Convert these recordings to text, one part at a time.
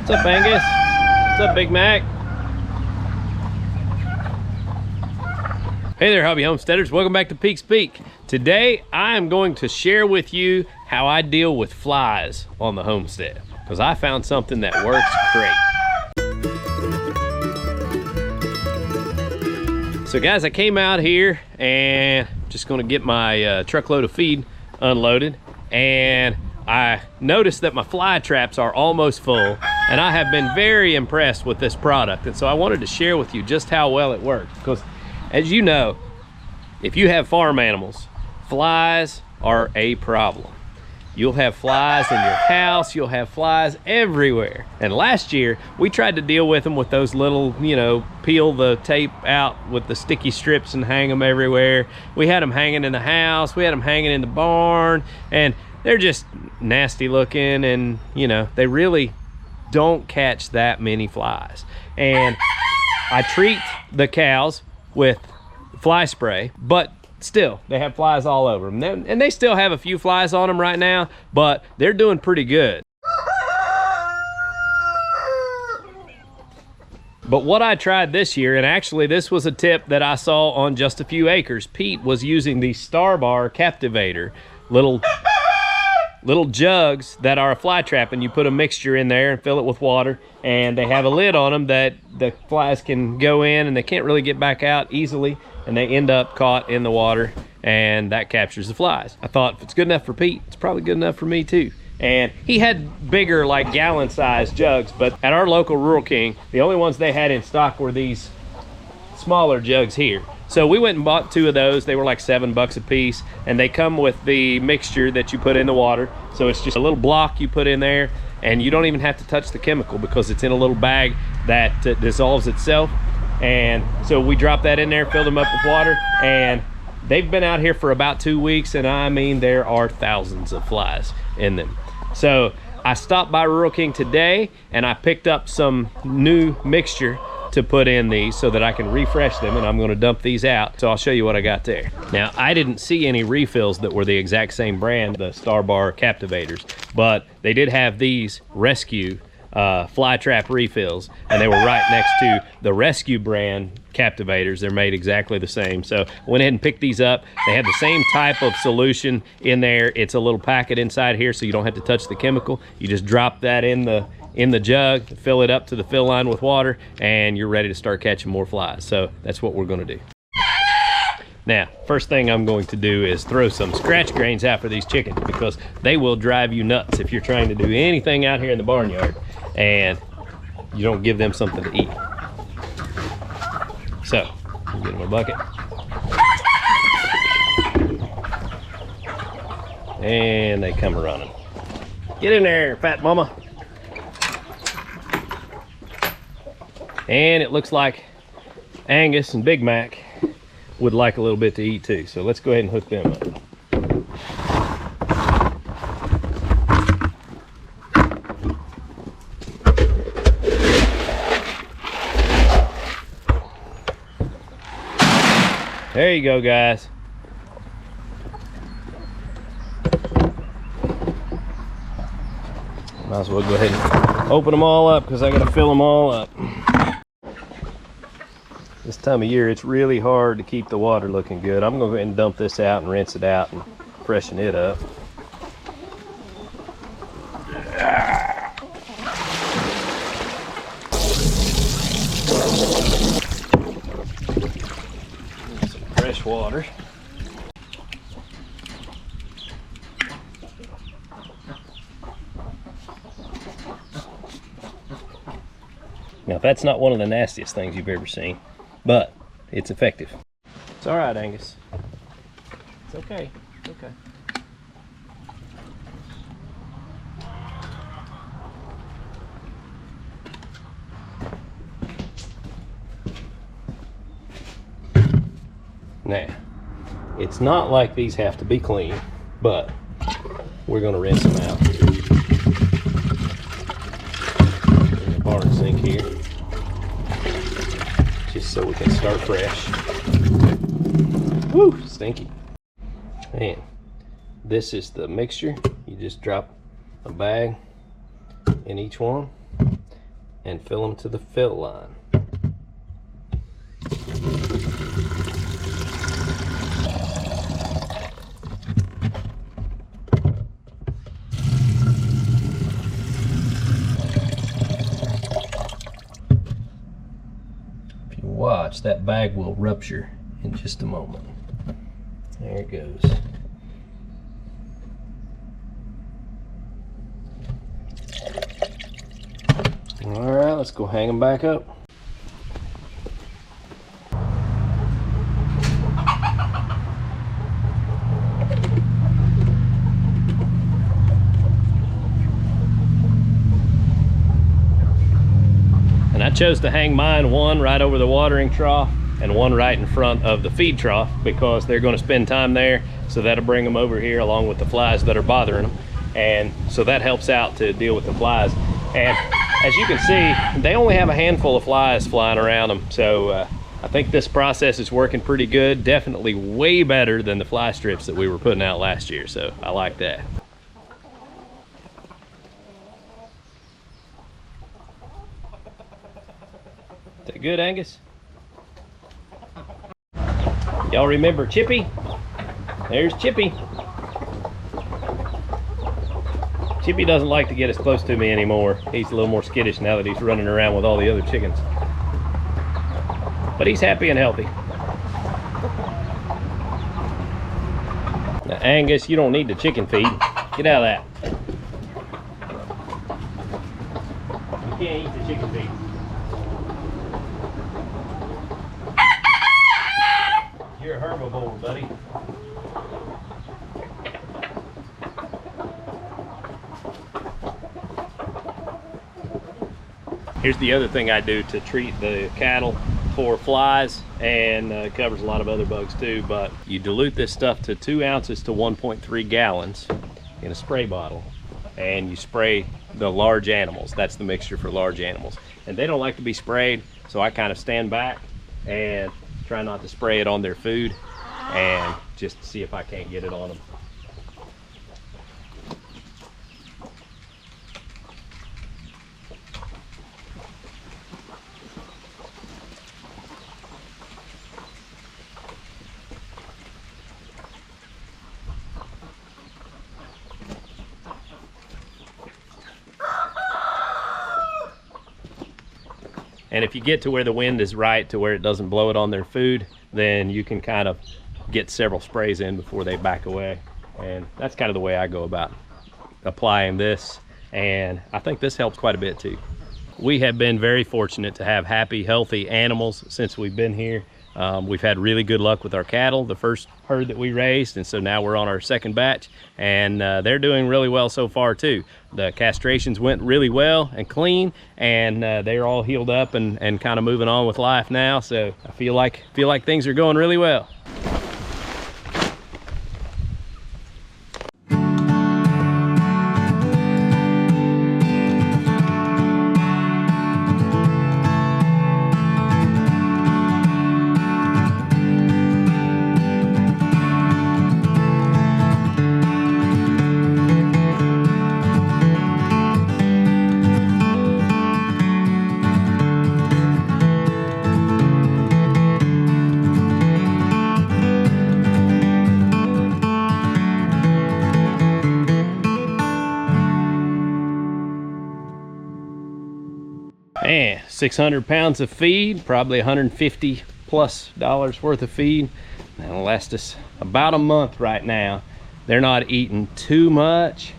What's up, Angus? What's up, Big Mac? Hey there, hobby homesteaders. Welcome back to Peek's Peak. Today, I am going to share with you how I deal with flies on the homestead, because I found something that works great. So guys, I came out here and just gonna get my truckload of feed unloaded, and I noticed that my fly traps are almost full, and I have been very impressed with this product. And so I wanted to share with you just how well it works, because as you know, if you have farm animals, flies are a problem. You'll have flies in your house, you'll have flies everywhere. And last year, we tried to deal with them with those little, peel the tape out with the sticky strips and hang them everywhere. We had them hanging in the house, we had them hanging in the barn, and they're just nasty looking, and they really don't catch that many flies. And I treat the cows with fly spray, but still they have flies all over them, and they still have a few flies on them right now, but they're doing pretty good. But what I tried this year, and actually this was a tip that I saw on Just a Few Acres, Pete was using the Starbar Captivator little jugs that are a fly trap, and you put a mixture in there and fill it with water, and they have a lid on them that the flies can go in and they can't really get back out easily, and they end up caught in the water, and that captures the flies. I thought, if it's good enough for Pete, it's probably good enough for me too. And he had bigger, like gallon sized jugs, but at our local Rural King, the only ones they had in stock were these smaller jugs here. So we went and bought 2 of those. They were like $7 a piece, and they come with the mixture that you put in the water. So it's just a little block you put in there, and you don't even have to touch the chemical because it's in a little bag that dissolves itself. And so we dropped that in there, filled them up with water, and they've been out here for about 2 weeks, and I mean, there are thousands of flies in them. So I stopped by Rural King today, and I picked up some new mixture to put in these so that I can refresh them, and I'm going to dump these out. So I'll show you what I got there. Now, I didn't see any refills that were the exact same brand, the Starbar Captivators, but they did have these Rescue fly trap refills, and they were right next to the Rescue brand Captivators. They're made exactly the same. So I went ahead and picked these up. They have the same type of solution in there. It's a little packet inside here, so you don't have to touch the chemical. You just drop that in the jug, fill it up to the fill line with water, and you're ready to start catching more flies. So that's what we're going to do. Now, first thing I'm going to do is throw some scratch grains out for these chickens, because they will drive you nuts if you're trying to do anything out here in the barnyard and you don't give them something to eat. So, get them a bucket. And they come running. Get in there, fat mama. And it looks like Angus and Big Mac would like a little bit to eat too. So let's go ahead and hook them up. There you go, guys. Might as well go ahead and open them all up, because I gotta fill them all up. This time of year, it's really hard to keep the water looking good. I'm gonna go ahead and dump this out and rinse it out and freshen it up. Some fresh water. Now, that's not one of the nastiest things you've ever seen, but it's effective. It's all right, Angus. It's okay. It's okay. Now, it's not like these have to be clean, but we're going to rinse them out. In the barn sink here, just so we can start fresh. Woo, stinky. And this is the mixture. You just drop a bag in each one, and fill them to the fill line. If you watch, that bag will rupture in just a moment. There it goes. All right, let's go hang them back up. And I chose to hang mine one right over the watering trough and one right in front of the feed trough because they're going to spend time there, so that'll bring them over here along with the flies that are bothering them, and so that helps out to deal with the flies. And as you can see, they only have a handful of flies flying around them, so I think this process is working pretty good. Definitely way better than the fly strips that we were putting out last year, so I like that. Is that good, Angus? Y'all remember Chippy? There's Chippy. Chippy doesn't like to get as close to me anymore. He's a little more skittish now that he's running around with all the other chickens. But he's happy and healthy. Now, Angus, you don't need the chicken feed. Get out of that. You can't eat the chicken feed. You're a herbivore, buddy. Here's the other thing I do to treat the cattle for flies, and it covers a lot of other bugs too, but you dilute this stuff to 2 ounces to 1.3 gallons in a spray bottle, and you spray the large animals. That's the mixture for large animals. And they don't like to be sprayed, so I kind of stand back and try not to spray it on their food and just see if I can't get it on them. And if you get to where the wind is right, to where it doesn't blow it on their food, then you can kind of get several sprays in before they back away. And that's kind of the way I go about applying this. And I think this helps quite a bit too. We have been very fortunate to have happy, healthy animals since we've been here. We've had really good luck with our cattle, the first herd that we raised, and so now we're on our second batch, and they're doing really well so far too. The castrations went really well and clean, and they're all healed up and kind of moving on with life now, so I feel like things are going really well. Man, 600 pounds of feed, probably $150+ worth of feed. That'll last us about a month right now. They're not eating too much.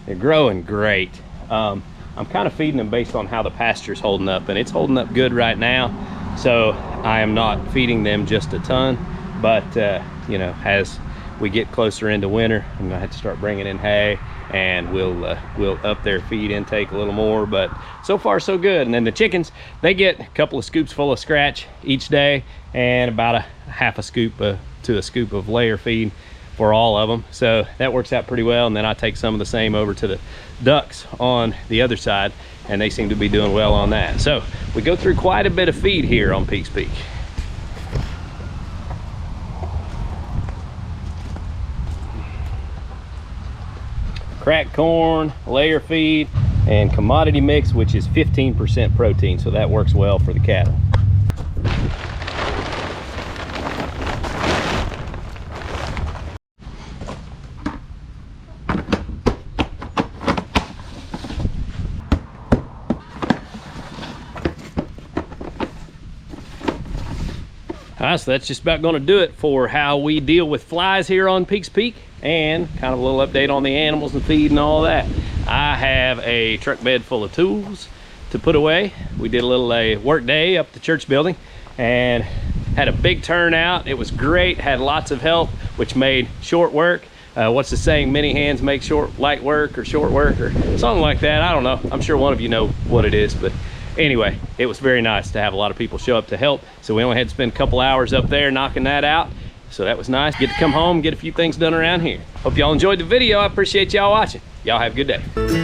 They're growing great. I'm kind of feeding them based on how the pasture's holding up, and it's holding up good right now. So I am not feeding them just a ton, but you know, as we get closer into winter, I'm gonna have to start bringing in hay, and we'll up their feed intake a little more. But so far so good. And then the chickens, they get a couple of scoops full of scratch each day, and about a half a scoop to a scoop of layer feed for all of them, so that works out pretty well. And then I take some of the same over to the ducks on the other side, and they seem to be doing well on that. So we go through quite a bit of feed here on Peaks Peak. Cracked corn, layer feed, and commodity mix, which is 15% protein, so that works well for the cattle. All right, so that's just about going to do it for how we deal with flies here on Peaks Peak, and kind of a little update on the animals and feed and all that. I have a truck bed full of tools to put away. We did a little work day up the church building and had a big turnout. It was great, had lots of help, which made short work. What's the saying? Many hands make light work, or short work, or something like that. I don't know. I'm sure one of you know what it is, but anyway, it was very nice to have a lot of people show up to help. So we only had to spend a couple hours up there knocking that out. So that was nice. Get to come home, get a few things done around here. Hope y'all enjoyed the video. I appreciate y'all watching. Y'all have a good day.